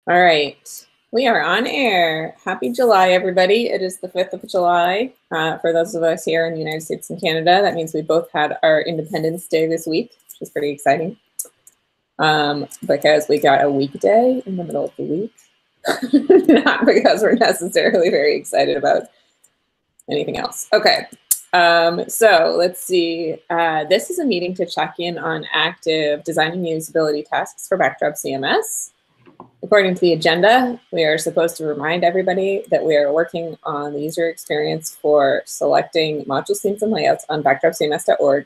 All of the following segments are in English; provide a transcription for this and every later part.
All right, we are on air. Happy July, everybody. It is the 5th of July. For those of us here in the United States and Canada, that means we both had our Independence Day this week, which is pretty exciting because we got a weekday in the middle of the week. Not because we're necessarily very excited about anything else. Okay, so let's see. This is a meeting to check in on active design and usability tasks for Backdrop CMS. According to the agenda, we are supposed to remind everybody that we are working on the user experience for selecting module themes and layouts on backdropcms.org.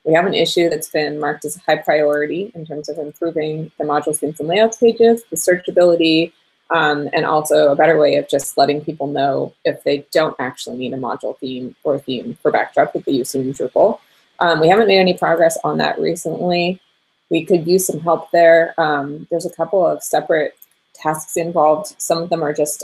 We have an issue that's been marked as a high priority in terms of improving the module themes and layouts pages, the searchability, and also a better way of just letting people know if they don't actually need a module theme or theme for Backdrop that they use in Drupal. We haven't made any progress on that recently. We could use some help there. There's a couple of separate tasks involved. Some of them are just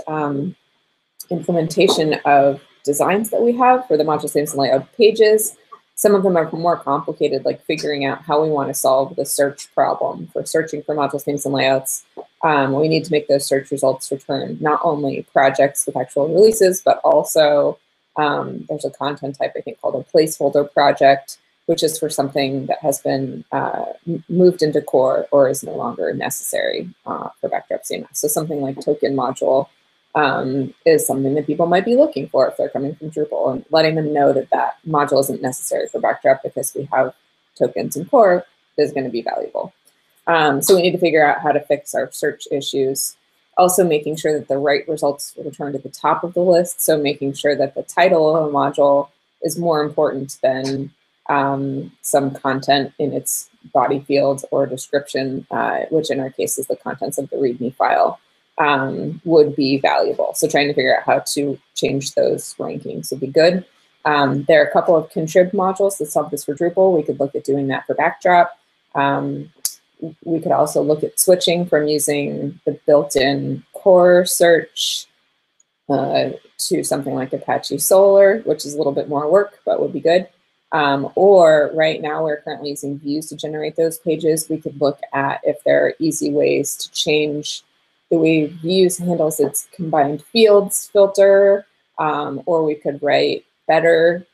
implementation of designs that we have for the module themes and layout pages. Some of them are more complicated, like figuring out how we want to solve the search problem for searching for module themes and layouts. We need to make those search results return not only projects with actual releases, but also there's a content type, I think, called a placeholder project, which is for something that has been moved into core or is no longer necessary for Backdrop CMS. So something like token module is something that people might be looking for if they're coming from Drupal, and letting them know that that module isn't necessary for Backdrop because we have tokens in core is going to be valuable. So we need to figure out how to fix our search issues. Also making sure that the right results return to the top of the list. So making sure that the title of a module is more important than some content in its body field or description, which in our case is the contents of the README file, would be valuable. So trying to figure out how to change those rankings would be good. There are a couple of contrib modules that solve this for Drupal. We could look at doing that for Backdrop. We could also look at switching from using the built-in core search to something like Apache Solr, which is a little bit more work, but would be good. Or right now we're currently using views to generate those pages. We could look at if there are easy ways to change the way views handles its combined fields filter, or we could write better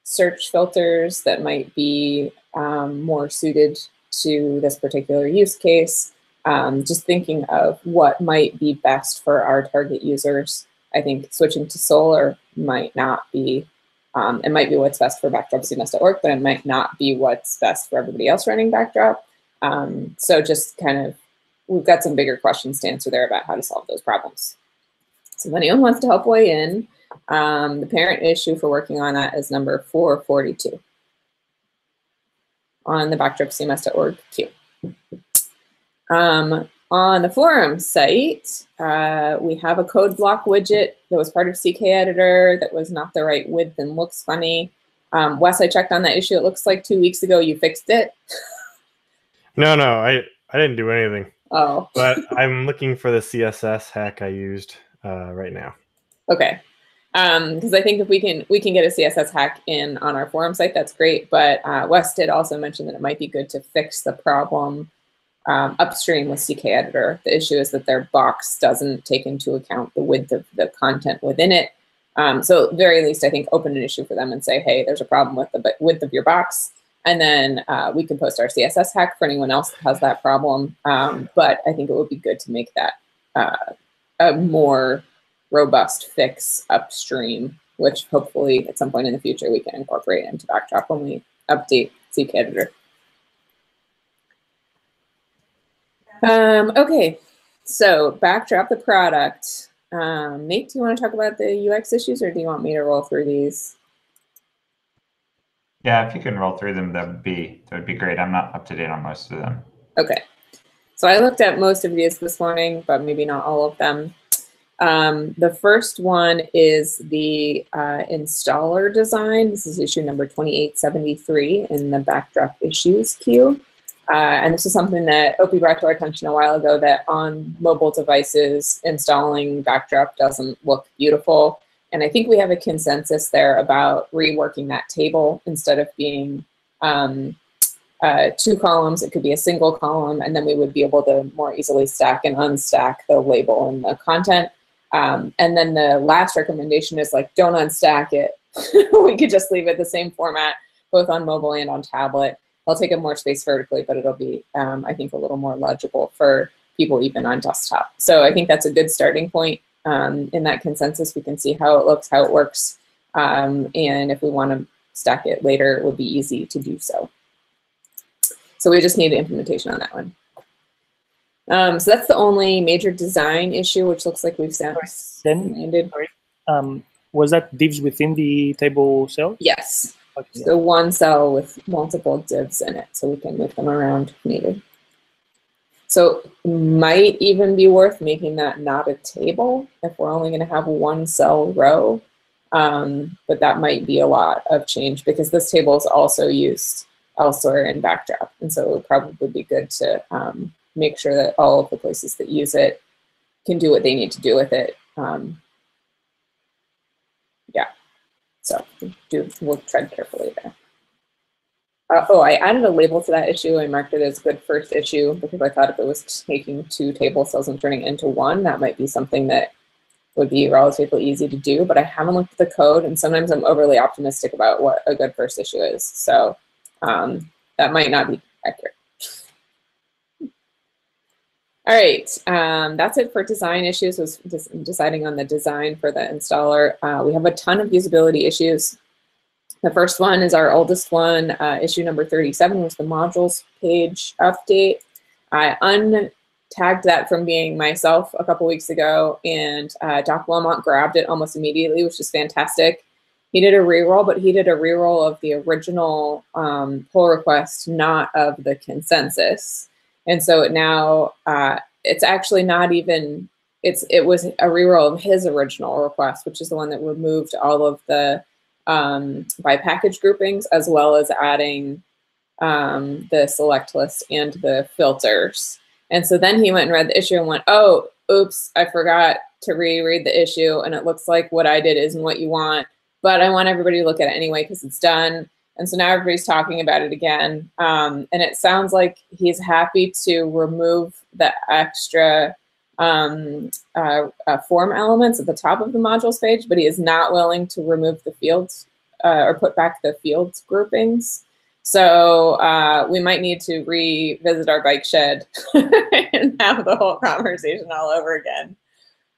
search filters that might be more suited to this particular use case. Just thinking of what might be best for our target users. I think switching to Solr might not be it might be what's best for backdropcms.org, but it might not be what's best for everybody else running Backdrop. So just kind of, we've got some bigger questions to answer there about how to solve those problems. So if anyone wants to help weigh in, the parent issue for working on that is number 442 on the backdropcms.org queue. On the forum site, we have a code block widget that was part of CK Editor that was not the right width and looks funny. Wes, I checked on that issue. It looks like 2 weeks ago you fixed it. No, I didn't do anything. Oh. But I'm looking for the CSS hack I used right now. Okay. Because I think if we can get a CSS hack in on our forum site, that's great. But Wes did also mention that it might be good to fix the problem upstream with CK Editor. The issue is that their box doesn't take into account the width of the content within it. So at very least, I think open an issue for them and say, hey, there's a problem with the width of your box. And then we can post our CSS hack for anyone else that has that problem. But I think it would be good to make that a more robust fix upstream, which hopefully at some point in the future we can incorporate into Backdrop when we update CK Editor. Okay, so Backdrop the product. Nate, do you want to talk about the UX issues, or do you want me to roll through these? Yeah, if you can roll through them, that would be great. I'm not up to date on most of them. Okay, so I looked at most of these this morning, but maybe not all of them. The first one is the installer design. This is issue number 2873 in the Backdrop issues queue. And this is something that Opie brought to our attention a while ago, that on mobile devices, installing Backdrop doesn't look beautiful. And I think we have a consensus there about reworking that table instead of being 2 columns, it could be a single column, and then we would be able to more easily stack and unstack the label and the content. And then the last recommendation is like, don't unstack it. We could just leave it the same format, both on mobile and on tablet. It'll take up more space vertically, but it'll be, I think, a little more legible for people even on desktop. So I think that's a good starting point. In that consensus, we can see how it looks, how it works. And if we want to stack it later, it would be easy to do so. So we just need implementation on that one. So that's the only major design issue, which looks like we've landed. Was that divs within the table cell? Yes. Okay. So one cell with multiple divs in it, so we can move them around if needed. So might even be worth making that not a table if we're only going to have one cell row. But that might be a lot of change because this table is also used elsewhere in Backdrop. And so it would probably be good to make sure that all of the places that use it can do what they need to do with it. Yeah, so we'll tread carefully there. Oh, I added a label to that issue. I marked it as good first issue because I thought if it was taking 2 table cells and turning it into one, that might be something that would be relatively easy to do, but I haven't looked at the code, and sometimes I'm overly optimistic about what a good first issue is. So that might not be accurate. All right, that's it for design issues, was deciding on the design for the installer. We have a ton of usability issues. The first one is our oldest one. Issue number 37 was the modules page update. I untagged that from being myself a couple weeks ago, and Doc Wilmot grabbed it almost immediately, which is fantastic. He did a reroll, but he did a reroll of the original pull request, not of the consensus. And so it now, it's actually not even, it was a reroll of his original request, which is the one that removed all of the by package groupings, as well as adding the select list and the filters. And so then he went and read the issue and went, oh, oops, I forgot to reread the issue. And it looks like what I did isn't what you want, but I want everybody to look at it anyway because it's done. And so now everybody's talking about it again. And it sounds like he's happy to remove the extra form elements at the top of the modules page, but he is not willing to remove the fields or put back the fields groupings. So we might need to revisit our bike shed and have the whole conversation all over again.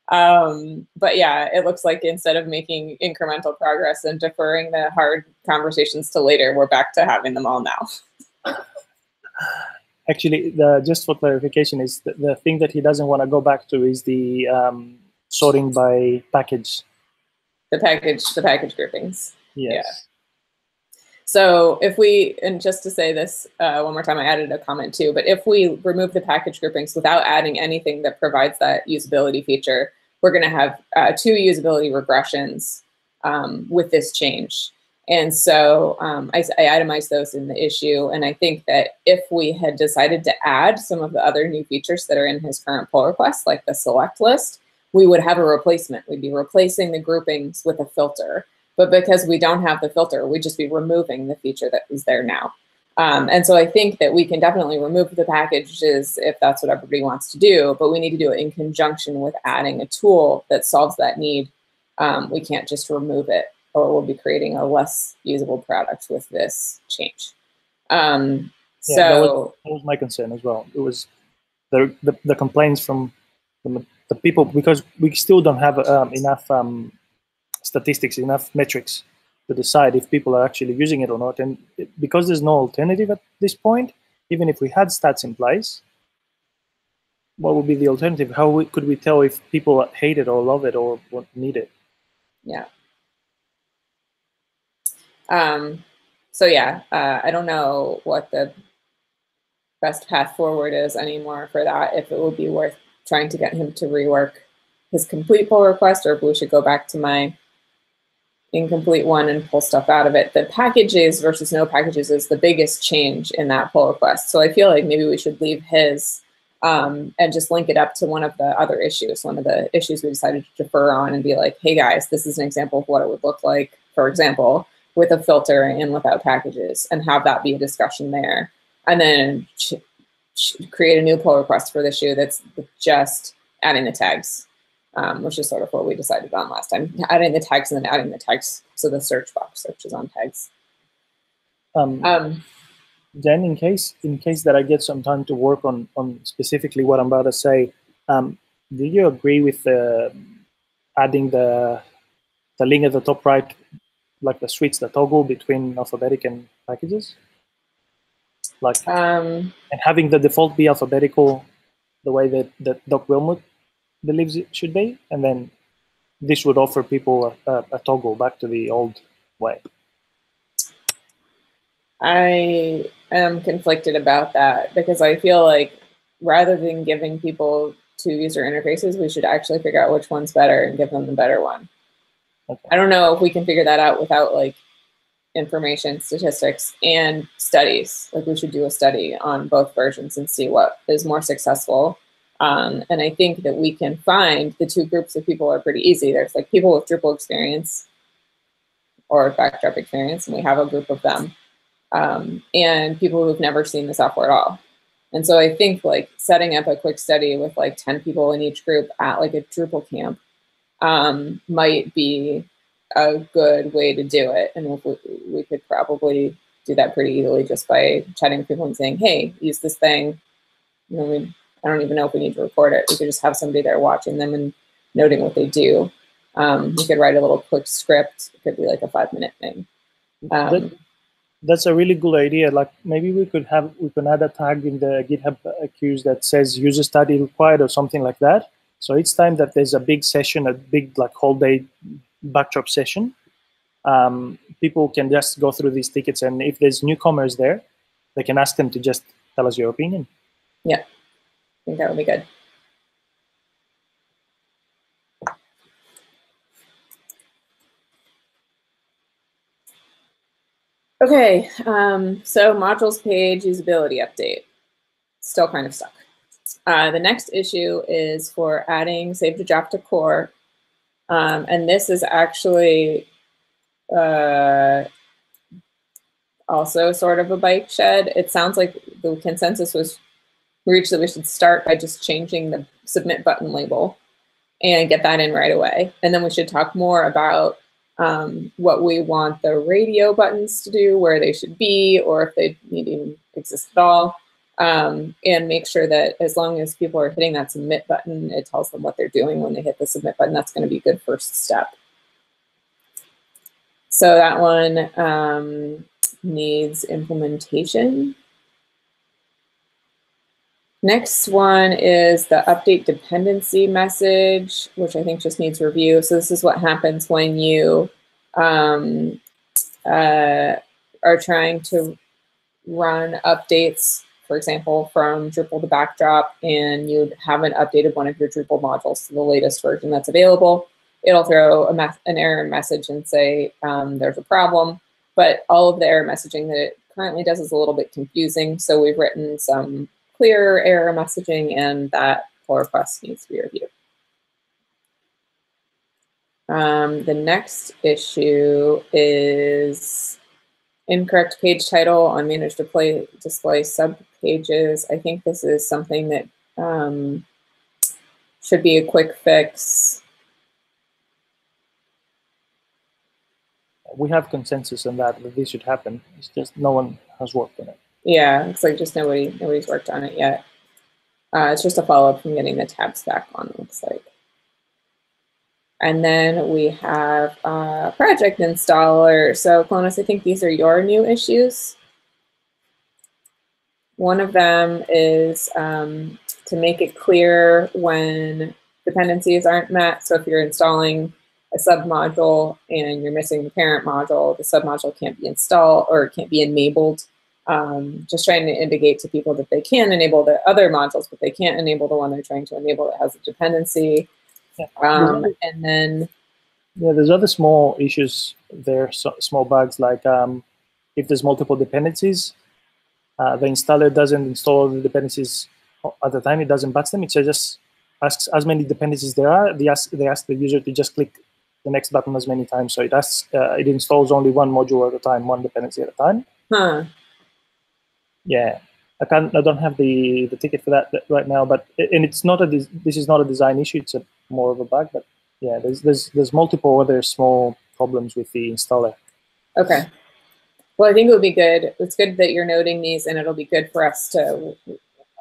But yeah, it looks like instead of making incremental progress and deferring the hard conversations to later, we're back to having them all now. Actually, just for clarification, is the thing that he doesn't want to go back to is the sorting by package. The package groupings. Yes. Yeah. So if we, and just to say this one more time, I added a comment too, but if we remove the package groupings without adding anything that provides that usability feature, we're going to have 2 usability regressions with this change. And so I itemized those in the issue. And I think that if we had decided to add some of the other new features that are in his current pull request, like the select list, we would have a replacement. We'd be replacing the groupings with a filter. But because we don't have the filter, we'd just be removing the feature that is there now. And so I think that we can definitely remove the packages if that's what everybody wants to do, but we need to do it in conjunction with adding a tool that solves that need. We can't just remove it, or we'll be creating a less usable product with this change. Yeah, that was my concern as well. It was the complaints from the people, because we still don't have enough statistics, enough metrics to decide if people are actually using it or not. And because there's no alternative at this point, even if we had stats in place, what would be the alternative? How could we tell if people hate it or love it or need it? Yeah. So yeah, I don't know what the best path forward is anymore for that, if it would be worth trying to get him to rework his complete pull request, or if we should go back to my incomplete one and pull stuff out of it. The packages versus no packages is the biggest change in that pull request. So I feel like maybe we should leave his and just link it up to one of the other issues, one of the issues we decided to defer on, and be like, hey guys, this is an example of what it would look like, for example, with a filter and without packages, and have that be a discussion there. and then create a new pull request for the shoe that's just adding the tags, which is sort of what we decided on last time. Adding the tags and then adding the tags so the search box searches on tags. Then in case that I get some time to work on specifically what I'm about to say, do you agree with adding the link at the top right, like the switch, the toggle between alphabetic and packages? Like, and having the default be alphabetical the way that Doc Wilmot believes it should be, and then this would offer people a toggle back to the old way. I am conflicted about that because I feel like rather than giving people two user interfaces, we should actually figure out which one's better and give them the better one. Okay. I don't know if we can figure that out without like information, statistics, and studies. Like we should do a study on both versions and see what is more successful. And I think that we can find the two groups of people are pretty easy. There's like people with Drupal experience or Backdrop experience, and we have a group of them. And people who've never seen the software at all. And so I think like setting up a quick study with like 10 people in each group at like a Drupal camp might be a good way to do it. And we could probably do that pretty easily just by chatting with people and saying, hey, use this thing. You know, I don't even know if we need to record it. We could just have somebody there watching them and noting what they do. We could write a little quick script. It could be like a 5-minute thing. That's a really good idea. Like maybe we could add a tag in the GitHub queues that says user study required or something like that. So each time that there's a big session, a big like whole day Backdrop session, people can just go through these tickets, and if there's newcomers there, they can ask them to just tell us your opinion. Yeah, I think that would be good. Okay, so modules page usability update. Still kind of stuck. The next issue is for adding save to draft to core. And this is actually also sort of a bike shed. It sounds like the consensus was reached that we should start by just changing the submit button label and get that in right away. And then we should talk more about what we want the radio buttons to do, where they should be, or if they need to even exist at all. And make sure that as long as people are hitting that submit button, it tells them what they're doing when they hit the submit button. That's going to be a good first step. So that one needs implementation. Next one is the update dependency message, which I think just needs review. So this is what happens when you are trying to run updates, for example, from Drupal to Backdrop, and you haven't updated one of your Drupal modules to the latest version that's available. It'll throw an error message and say there's a problem, but all of the error messaging that it currently does is a little bit confusing. So we've written some clear error messaging, and that pull request needs to be reviewed. The next issue is incorrect page title on managed display sub pages. I think this is something that should be a quick fix. We have consensus on that this should happen. It's just no one has worked on it. Yeah, it's like just nobody's worked on it yet. It's just a follow-up from getting the tabs back on, it looks like. And then we have project installer. So Clonis, I think these are your new issues. One of them is to make it clear when dependencies aren't met. So if you're installing a submodule and you're missing the parent module, the submodule can't be installed or can't be enabled. Just trying to indicate to people that they can enable the other modules, but they can't enable the one they're trying to enable that has a dependency. Yeah. And then there's other small issues there, small bugs, like if there's multiple dependencies, the installer doesn't install all the dependencies at the time, it doesn't batch them, it just asks as many dependencies there are, they ask the user to just click the next button as many times. So it installs only one module at a time, one dependency at a time. Huh. Yeah, I don't have the ticket for that right now, but it's not this is not a design issue. It's more of a bug, but yeah, there's multiple other small problems with the installer. Okay. Well, I think it would be good. It's good that you're noting these, and it'll be good for us to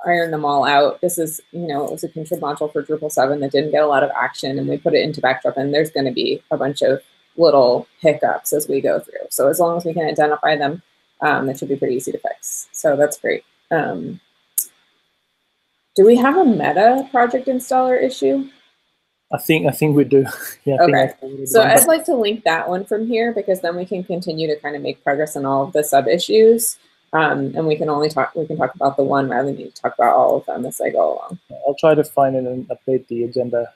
iron them all out. This is, it was a contrib module for Drupal 7 that didn't get a lot of action, and we put it into Backdrop, and there's going to be a bunch of little hiccups as we go through. So as long as we can identify them, that should be pretty easy to fix. So that's great. Do we have a meta project installer issue? I think we do. Yeah. Okay. So I'd like to link that one from here, because then we can continue to kind of make progress on all of the sub issues. And we can talk about the one rather than need to talk about all of them as I go along. I'll try to find it and update the agenda.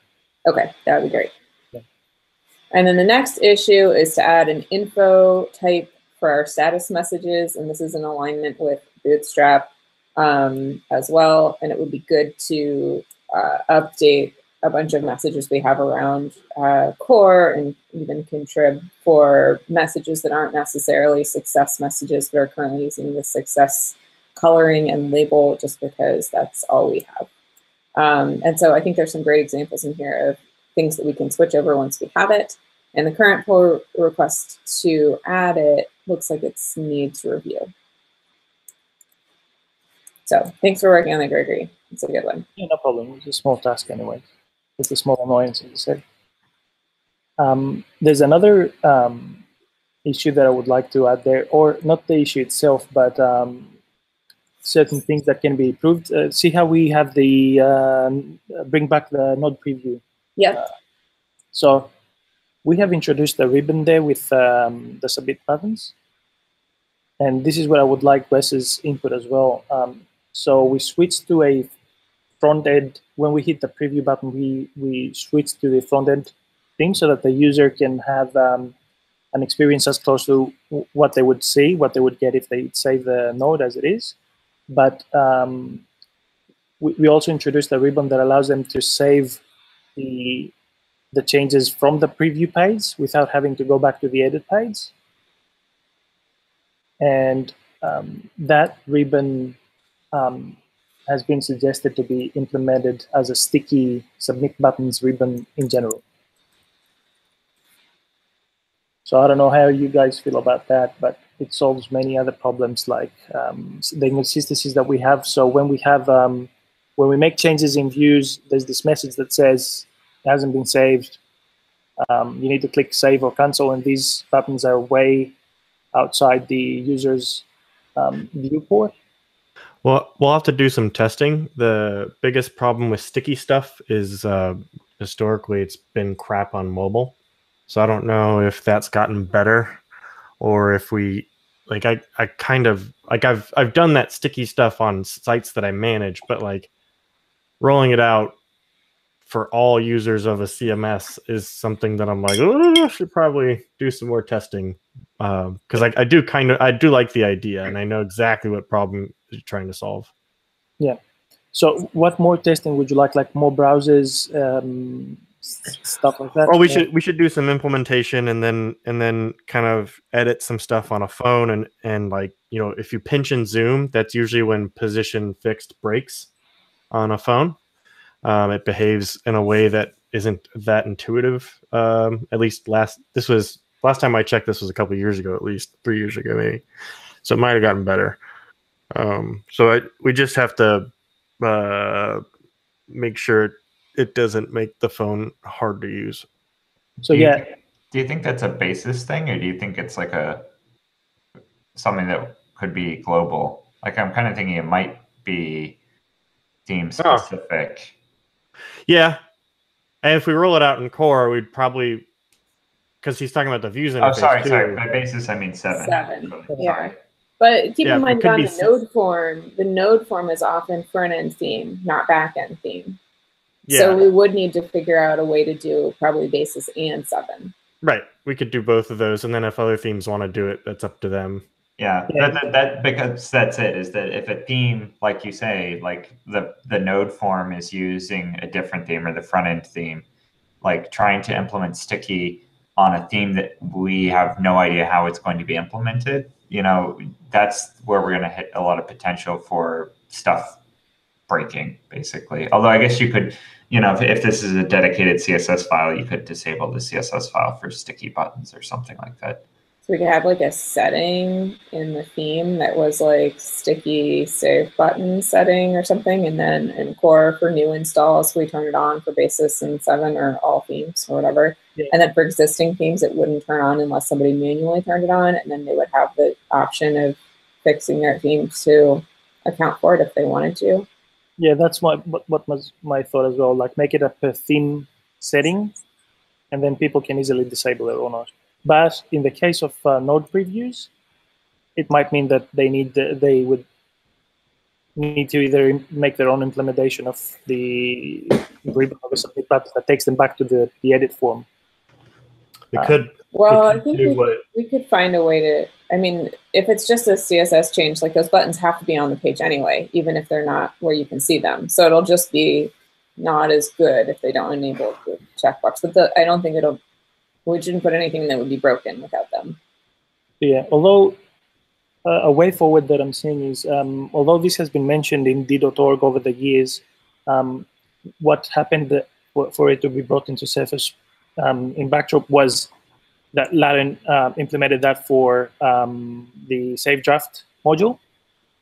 Okay, that would be great. Yeah. And then the next issue is to add an info type for our status messages. And this is in alignment with Bootstrap as well. And it would be good to update a bunch of messages we have around core and even contrib for messages that aren't necessarily success messages, but are currently using the success coloring and label just because that's all we have. And so I think there's some great examples in here of things that we can switch over once we have it. And the current pull request to add it looks like it needs review. So thanks for working on that, Gregory. It's a good one. Yeah, no problem. It's a small task anyway. It's a small annoyance, as you said. There's another issue that I would like to add there, or not the issue itself, but certain things that can be improved. See how we have the bring back the node preview. Yeah. So we have introduced a ribbon there with the submit buttons. And this is where I would like Wes's input as well. So we switched to a front end. When we hit the preview button, we switch to the front end thing so that the user can have an experience as close to what they would see, what they would get if they save the node as it is. But we also introduced a ribbon that allows them to save the changes from the preview page without having to go back to the edit page. And that ribbon has been suggested to be implemented as a sticky submit buttons ribbon in general. So I don't know how you guys feel about that, but it solves many other problems like the inconsistencies that we have. So when we have when we make changes in views, there's this message that says it hasn't been saved. You need to click save or cancel, and these buttons are way outside the user's viewport. Well, we'll have to do some testing. The biggest problem with sticky stuff is historically it's been crap on mobile. So I don't know if that's gotten better, or if we like I kind of like I've done that sticky stuff on sites that I manage, but like rolling it out for all users of a CMS is something that I'm like, oh, I should probably do some more testing, because I do like the idea, and I know exactly what problem you're trying to solve. Yeah. So what more testing would you like more browsers, stuff like that? Or we should do some implementation and then kind of edit some stuff on a phone, and like, if you pinch and zoom, that's usually when position fixed breaks on a phone. It behaves in a way that isn't that intuitive. At least last time I checked, this was a couple of years ago, at least 3 years ago, maybe. So it might have gotten better. So we just have to make sure it doesn't make the phone hard to use. So do you think that's a basis thing, or do you think it's like something that could be global? Like, I'm kind of thinking it might be theme specific. Yeah, and if we roll it out in core, we'd probably, because he's talking about the views interface. Oh, sorry. By basis, I mean 7. 7. Yeah. But keep in mind, on the node form is often front-end theme, not back-end theme. Yeah. So we would need to figure out a way to do probably basis and 7. Right. We could do both of those, and then if other themes want to do it, that's up to them. Yeah. That because that's it, is that if a theme, like you say, like the node form is using a different theme or the front-end theme, like trying to implement sticky on a theme that we have no idea how it's going to be implemented, that's where we're going to hit a lot of potential for stuff breaking, basically. Although I guess you could, if this is a dedicated CSS file, you could disable the CSS file for sticky buttons or something like that. So we could have like a setting in the theme that was like sticky save button setting or something, and then in core for new installs, we turn it on for Basis and 7 or all themes or whatever. Yeah. And then for existing themes, it wouldn't turn on unless somebody manually turned it on, and then they would have the option of fixing their themes to account for it if they wanted to. Yeah, that's what was my thought as well. Like make it a per theme setting, and then people can easily disable it or not. But in the case of node previews, it might mean that they would need to either make their own implementation of the ribbon of the submit button that takes them back to the edit form. We could. Well, I think we could find a way to. I mean, if it's just a CSS change, like those buttons have to be on the page anyway, even if they're not where you can see them. So it'll just be not as good if they don't enable the checkbox. But I don't think we shouldn't put anything that would be broken without them. Yeah, although a way forward that I'm seeing is, although this has been mentioned in d.org over the years, what happened for it to be brought into Cephas in Backdrop was that Latin implemented that for the Save Draft module.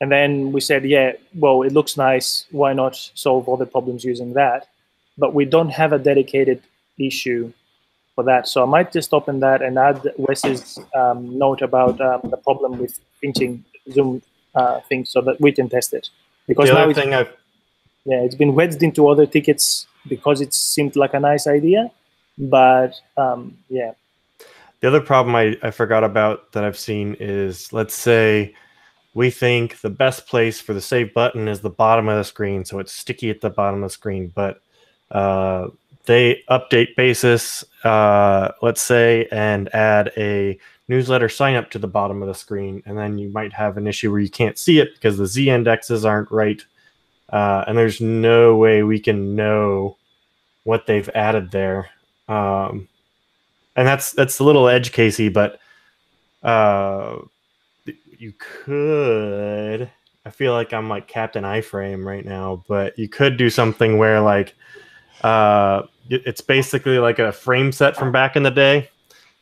And then we said, yeah, well, it looks nice. Why not solve all the problems using that? But we don't have a dedicated issue for that. So I might just open that and add Wes's note about the problem with pinching Zoom things so that we can test it. Because now it's been wedged into other tickets because it seemed like a nice idea. But yeah. The other problem I forgot about that I've seen is, let's say we think the best place for the save button is the bottom of the screen, so it's sticky at the bottom of the screen, but they update Basis, let's say, and add a newsletter sign up to the bottom of the screen, and then you might have an issue where you can't see it because the Z indexes aren't right, and there's no way we can know what they've added there. And that's a little edge casey, but you could. I feel like I'm like Captain iFrame right now, but you could do something where like it's basically like a frame set from back in the day,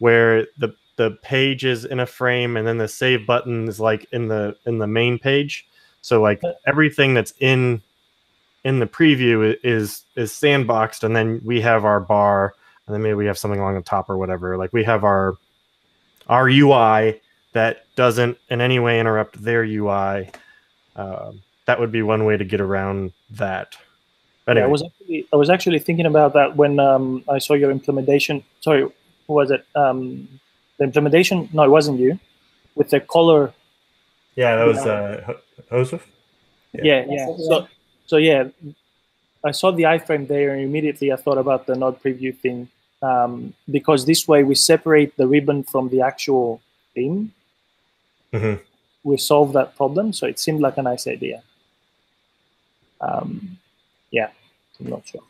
where the page is in a frame and then the save button is like in the main page. So like everything that's in the preview is sandboxed, and then we have our bar. And then maybe we have something along the top or whatever. Like we have our UI that doesn't in any way interrupt their UI. That would be one way to get around that. Anyway. Yeah, I was actually thinking about that when I saw your implementation. Sorry, who was it? The implementation? No, it wasn't you. With the color. Yeah, that was Joseph. Yeah. So yeah, I saw the iframe there, and immediately I thought about the node preview thing. Because this way we separate the ribbon from the actual theme. Mm-hmm. We solve that problem, so it seemed like a nice idea. Yeah, I'm not sure.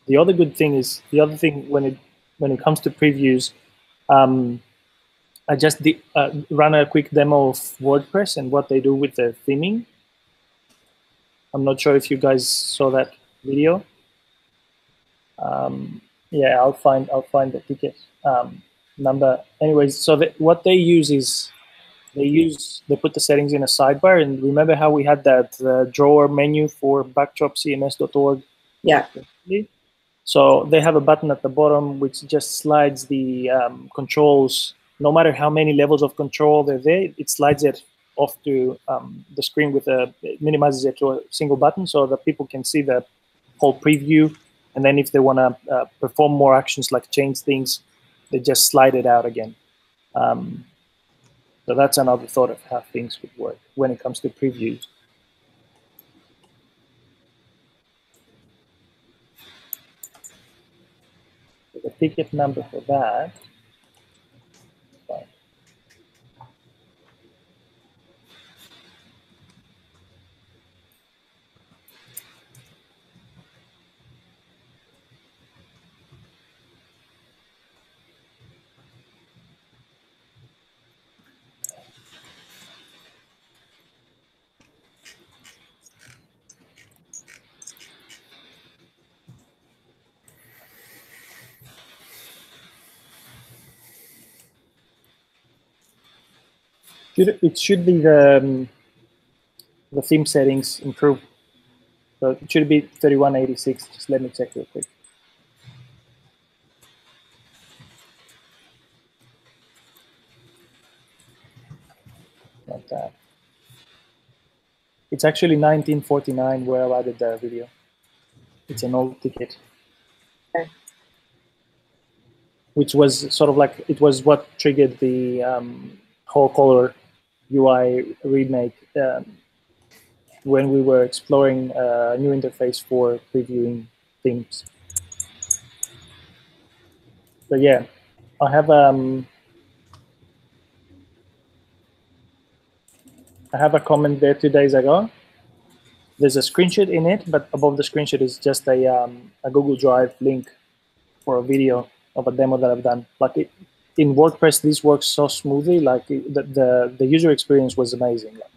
The other thing when it comes to previews, I just ran a quick demo of WordPress and what they do with the theming. I'm not sure if you guys saw that video. Yeah, I'll find the ticket number. Anyways, so what they use is they put the settings in a sidebar, and remember how we had that drawer menu for backdropcms.org? Yeah. So they have a button at the bottom which just slides the controls. No matter how many levels of control they're there, it slides it off to the screen it minimizes it to a single button so that people can see the whole preview. And then if they want to perform more actions like change things, they just slide it out again. So that's another thought of how things would work when it comes to previews. So the ticket number for that. It should be the theme settings improved. So it should be 3186. Just let me check real quick. Not that. It's actually 1949 where I added the video. It's an old ticket. Okay. Which was sort of like, it was what triggered the whole color UI remake when we were exploring a new interface for previewing themes. So yeah, I have a comment there 2 days ago. There's a screenshot in it, but above the screenshot is just a Google Drive link for a video of a demo that I've done. Like in WordPress, this works so smoothly. Like the user experience was amazing. Like,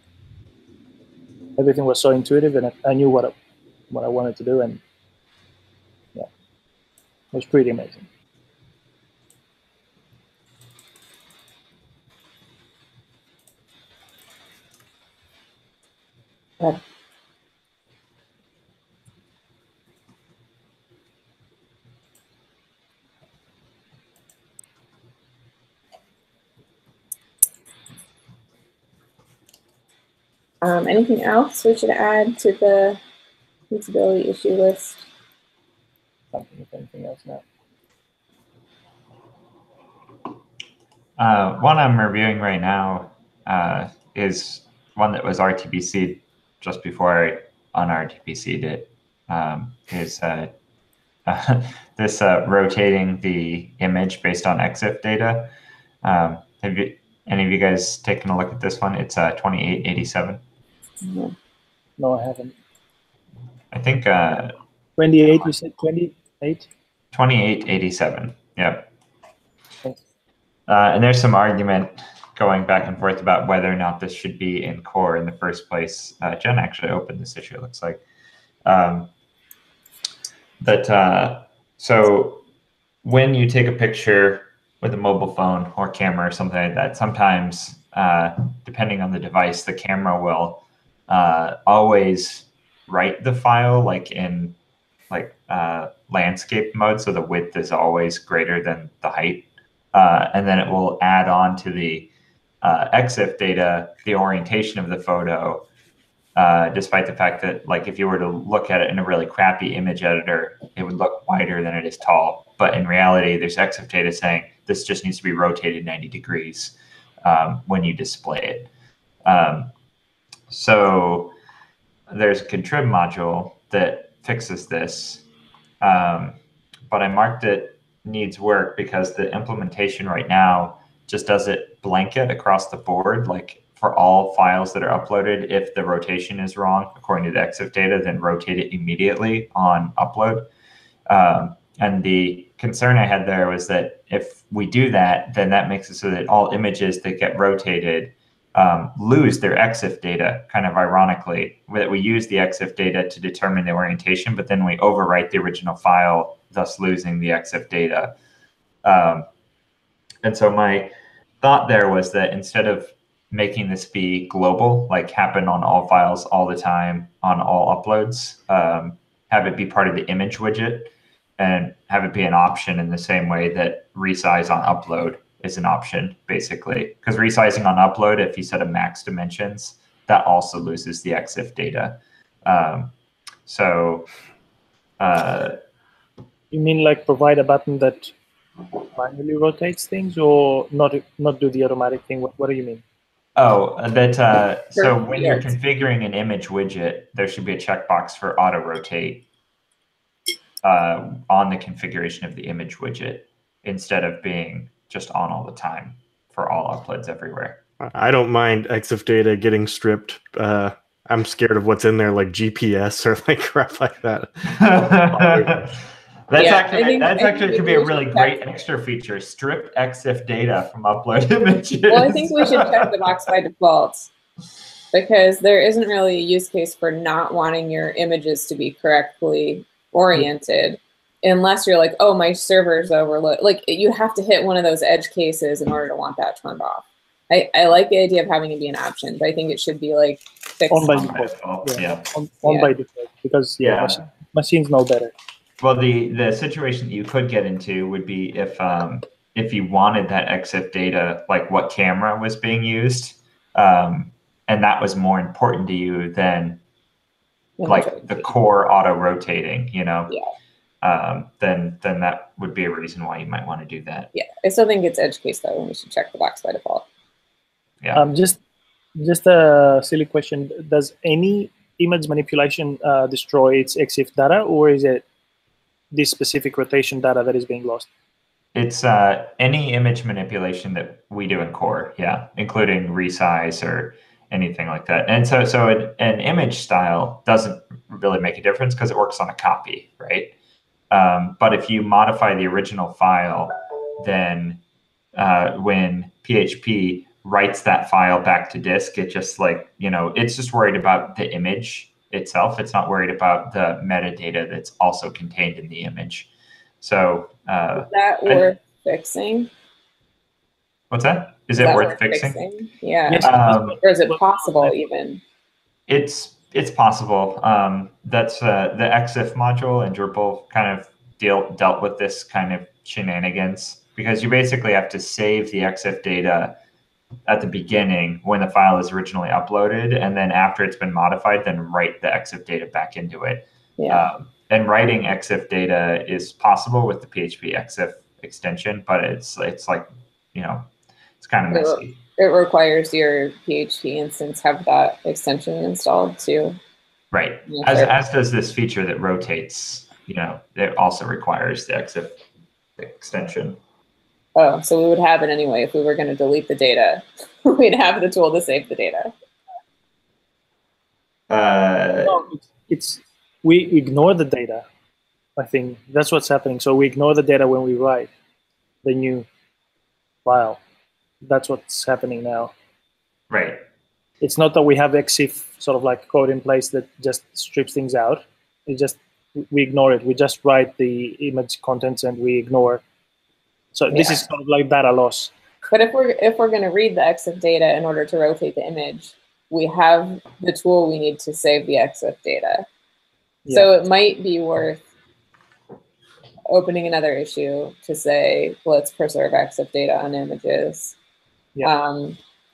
everything was so intuitive, and I knew what I wanted to do, and yeah, it was pretty amazing. Okay. Anything else we should add to the usability issue list? Anything else now? One I'm reviewing right now is one that was RTBC'd just before I un-RTBC'd it. Is this rotating the image based on EXIF data. Have any of you guys taken a look at this one? It's 2887. No, I haven't. I think 28. You said 28. 2887. Yep. Thanks. And there's some argument going back and forth about whether or not this should be in core in the first place. Jen actually opened this issue, it looks like. So when you take a picture with a mobile phone or camera or something like that, sometimes, depending on the device, the camera will always write the file like in landscape mode, so the width is always greater than the height. And then it will add on to the EXIF data the orientation of the photo, despite the fact that, like, if you were to look at it in a really crappy image editor, it would look wider than it is tall. But in reality, there's EXIF data saying this just needs to be rotated 90 degrees when you display it. So there's a contrib module that fixes this, but I marked it needs work because the implementation right now just does it blanket across the board, like for all files that are uploaded. If the rotation is wrong, according to the EXIF data, then rotate it immediately on upload. And the concern I had there was that if we do that, then that makes it so that all images that get rotated lose their EXIF data, kind of ironically, that we use the EXIF data to determine the orientation, but then we overwrite the original file, thus losing the EXIF data. And so my thought there was that instead of making this be global, like happen on all files all the time on all uploads, have it be part of the image widget and have it be an option in the same way that resize on upload is an option, basically. Because resizing on upload, if you set a max dimensions, that also loses the EXIF data. You mean like provide a button that manually rotates things, or not do the automatic thing? What do you mean? Oh, that so when you're configuring an image widget, there should be a checkbox for auto rotate on the configuration of the image widget instead of being just on all the time for all uploads everywhere. I don't mind EXIF data getting stripped. I'm scared of what's in there, like GPS or like crap like that. That's actually could be a really great extra feature. Strip EXIF data from upload images. Well, I think we should check the box by default because there isn't really a use case for not wanting your images to be correctly oriented unless you're like, oh, my server's overloaded. Like, you have to hit one of those edge cases in order to want that turned off. I like the idea of having it be an option, but I think it should be like fixed On by On by default. default, yeah. On by default, because machines know better. Well, the situation that you could get into would be if you wanted that EXIF data, like what camera was being used, and that was more important to you than like the core auto rotating, you know. Yeah. Then that would be a reason why you might want to do that. Yeah, I still think it's edge case though, and we should check the box by default. Yeah. Just a silly question: does any image manipulation destroy its EXIF data, or is it this specific rotation data that is being lost? It's any image manipulation that we do in core, yeah, including resize or anything like that. And so an image style doesn't really make a difference because it works on a copy, right? But if you modify the original file, then when PHP writes that file back to disk, it just like, you know, it's just worried about the image itself. It's not worried about the metadata that's also contained in the image. So is that worth fixing? What's that? Is it worth fixing? Yeah. Yes. Or is it possible even? It's possible. That's the EXIF module and Drupal kind of dealt with this kind of shenanigans, because you basically have to save the EXIF data at the beginning when the file is originally uploaded, and then after it's been modified, then write the EXIF data back into it. Yeah. And writing EXIF data is possible with the PHP EXIF extension, but it's like, you know, it's kind of messy. It requires your PHP instance have that extension installed too. Right. As does this feature that rotates, you know, it also requires the EXIF extension. Oh, so we would have it anyway if we were going to delete the data. We'd have the tool to save the data. No, we ignore the data. I think that's what's happening. So we ignore the data when we write the new file. That's what's happening now. Right. It's not that we have EXIF sort of like code in place that just strips things out. We ignore it. We just write the image contents and we ignore. So this is sort of like data loss. But if we're going to read the EXIF data in order to rotate the image, we have the tool we need to save the EXIF data. Yeah. So it might be worth opening another issue to say, let's preserve EXIF data on images. Yeah.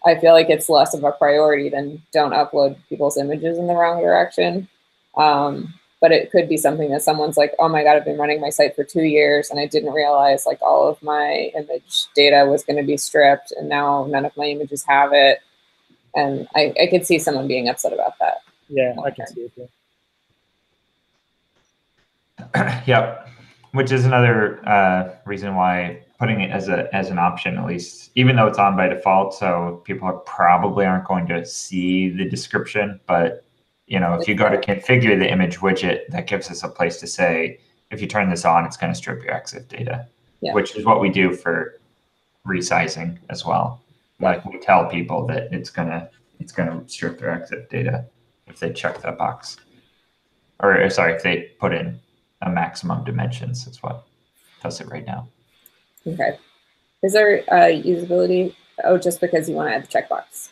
I feel like it's less of a priority than don't upload people's images in the wrong direction. But it could be something that someone's like, oh my God, I've been running my site for 2 years and I didn't realize like all of my image data was going to be stripped and now none of my images have it. And I could see someone being upset about that. Yeah, I can see it. Yeah. Yep. Which is another reason why putting it as an option, at least, even though it's on by default, so people probably aren't going to see the description, but you know, if you go to configure the image widget, that gives us a place to say, if you turn this on, it's going to strip your EXIF data, which is what we do for resizing as well. Like we tell people that it's gonna strip their EXIF data if they check that box, or sorry, if they put in a maximum dimensions. That's what does it right now. Okay. Is there usability? Oh, just because you want to add the checkbox.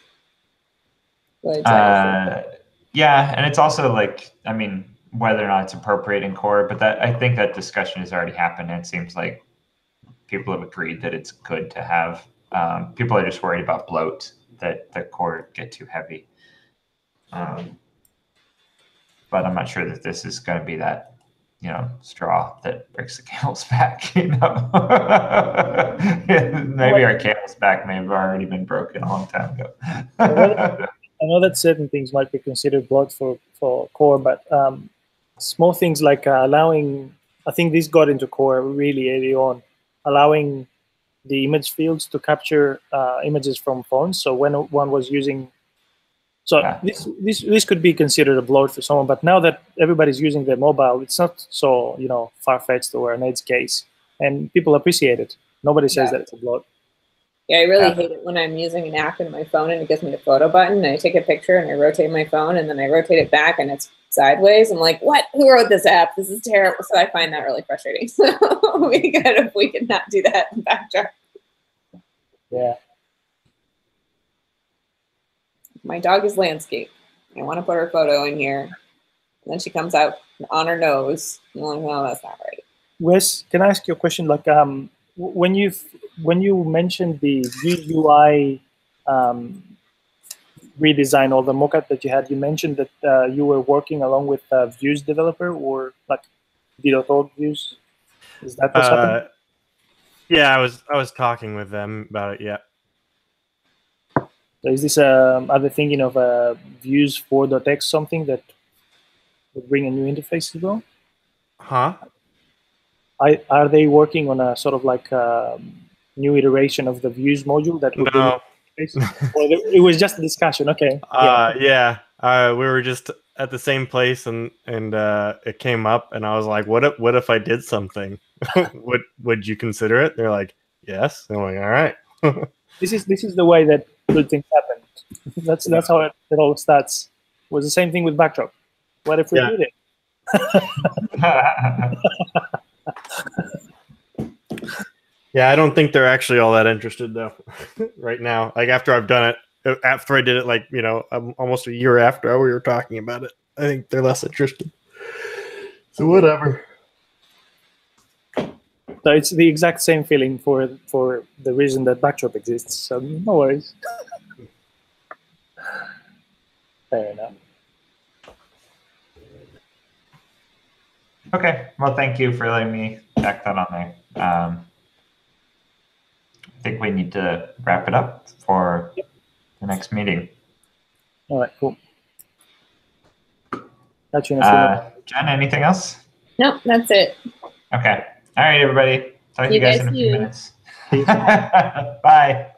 Yeah, and it's also like, I mean, whether or not it's appropriate in core, but that I think that discussion has already happened, and it seems like people have agreed that it's good to have. People are just worried about bloat, that the core get too heavy. But I'm not sure that this is going to be that, you know, straw that breaks the camel's back. You know, maybe our camel's back may have already been broken a long time ago. I know that certain things might be considered bloat for core, but small things like allowing, I think this got into core really early on, allowing the image fields to capture images from phones. So when one was using, this could be considered a bloat for someone, but now that everybody's using their mobile, it's not so, you know, far-fetched or an edge case, and people appreciate it. Nobody says that it's a bloat. Yeah, I really hate it when I'm using an app in my phone and it gives me the photo button and I take a picture and I rotate my phone and then I rotate it back and it's sideways. I'm like, what? Who wrote this app? This is terrible. So I find that really frustrating. So we could not do that in Backdrop. Yeah. my dog is landscape. I want to put her photo in here. And then she comes out on her nose. I'm like, no, that's not right. Wes, can I ask you a question? Like, when you mentioned the Vue UI redesign or the mockup that you had, you mentioned that you were working along with a Views developer or like D.org Views. Is that what's happening? Yeah, I was talking with them about it. Yeah. So is this are they thinking of Views 4.x something that would bring a new interface as well? Huh? Are they working on a sort of like new iteration of the Views module that would bring well, it was just a discussion. Okay. Yeah. We were just at the same place, and it came up, and I was like, "What if I did something? would you consider it?" They're like, "Yes." And I'm like, "All right." This is the way that good things happen. That's how it all starts. It was the same thing with Backdrop. What if we did it? Yeah, I don't think they're actually all that interested though right now. Like after I've done it, after I did it, like, you know, almost a year after we were talking about it, I think they're less interested. So whatever. So it's the exact same feeling for the reason that Backdrop exists. So no worries. Fair enough. Okay. Well, thank you for letting me tack that on there. I think we need to wrap it up for the next meeting. All right, cool. Catch you in a few minutes. Jen, anything else? No, that's it. Okay. All right, everybody. Talk to you guys in a few minutes. Peace. Bye.